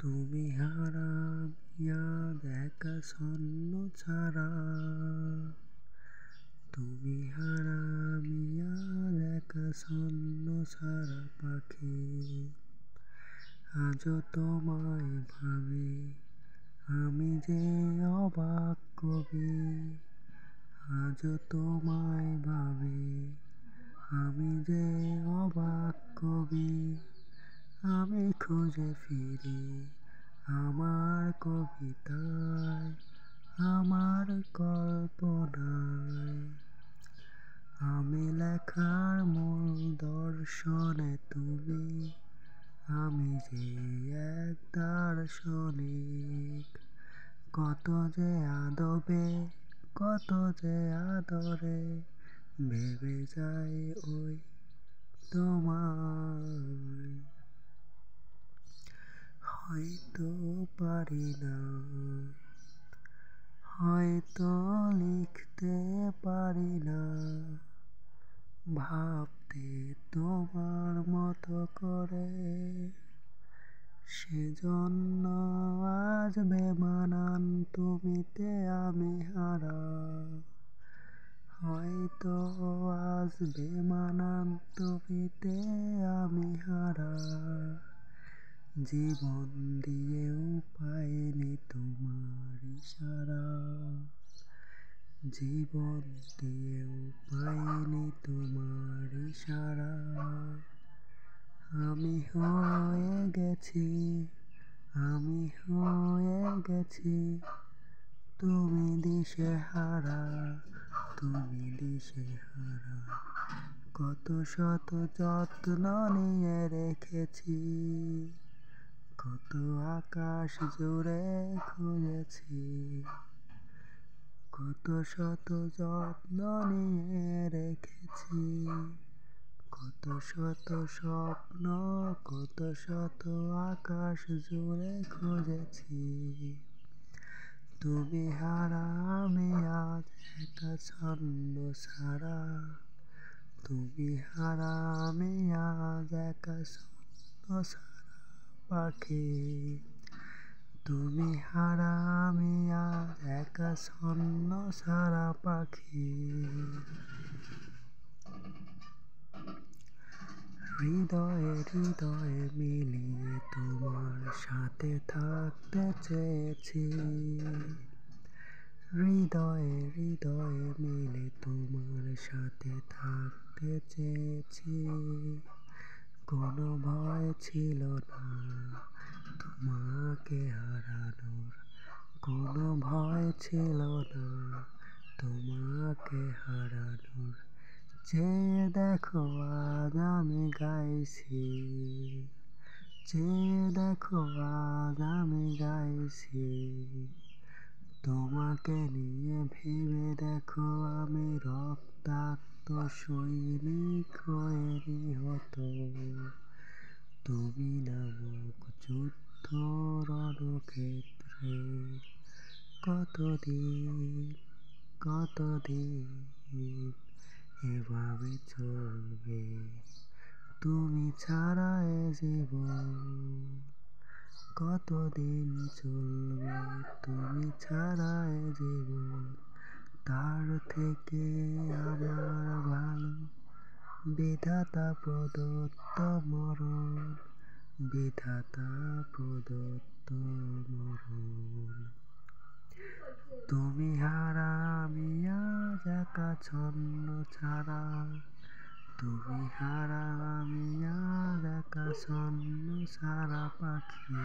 তুমি হারামিয়া দেখা ছন্ন ছাড়া, তুমি হারামিয়া দেখা ছন্ন ছাড়া পাখি। আজও তোমায় ভাবি আমি যে অবাক কবি, আজও তোমায় ভাবি আমি যে অবাক কবি। আমি খুঁজে ফিরি আমার কবিতায়, আমার কল্পনায়। আমি লেখার মূল দর্শনে তুমি, আমি যে এক দার্শনিক। কত যে আদবে, কত যে আদরে ভেবে যাই ওই তোমায়। হয়তো পারি না, হয়তো লিখতে পারি না, ভাবতে তোমার মতো করে। সেজন্য আজ বেমানান তুমিতে আমি হারা। হয়তো আজ বেমানান তুমিতে আমি হারা। জীবন দিয়েও পাইনি তোমার ইশারা, জীবন দিয়েও পাইনি তোমার ইশারা। আমি হয়ে গেছি, আমি হয়ে গেছি তুমি দিশেহারা, তুমি দিশেহারা। কত শত যত্ন নিয়ে রেখেছি, কত আকাশ জুড়ে খুঁজেছি। কত শত যত্ন নিয়ে রেখেছি, কত শত স্বপ্ন, কত শত আকাশ জুড়ে খুঁজেছি। তুমি হারা আমি আজ একা ছন্ন ছাড়া, তুমি হারা আমি আজ একা ছন্ন ছাড়া পাখি। তুমি হারা আমি আজ একা ছন্ন ছাড়া পাখি। হৃদয়ে হৃদয়ে মিলিয়ে তোমার সাথে থাকতে চেয়েছি, হৃদয়ে হৃদয়ে মিলে তোমার সাথে থাকতে চেয়েছি। কোনো ভয় ছিল না তোমাকে হারানোর, কোনো ভয় ছিল না তোমাকে হারানোর। চেয়ে দেখো আজ আমি গাইছি, চেয়ে দেখো আজ আমি গাইছি। তোমাকে নিয়ে ভেবে দেখো আমি রক্তাক্ত সৈনিক হয়ে নিহত। তুমি নামক যুদ্ধ রণক্ষেত্রে কতদিন, কতদিন এভাবে চলবে তুমি ছাড়া এ জীবন। কতদিন চলবে তুমি ছাড়া এ জীবন। তার থেকে আমার ভালো বিধাতা প্রদত্ত মরণ, বিধাতা প্রদত্ত মরণ। তুমি হারা আমি আজ একা ছন্ন ছাড়া, তুমি হারা আমি আজ একা ছন্ন ছাড়া পাখি।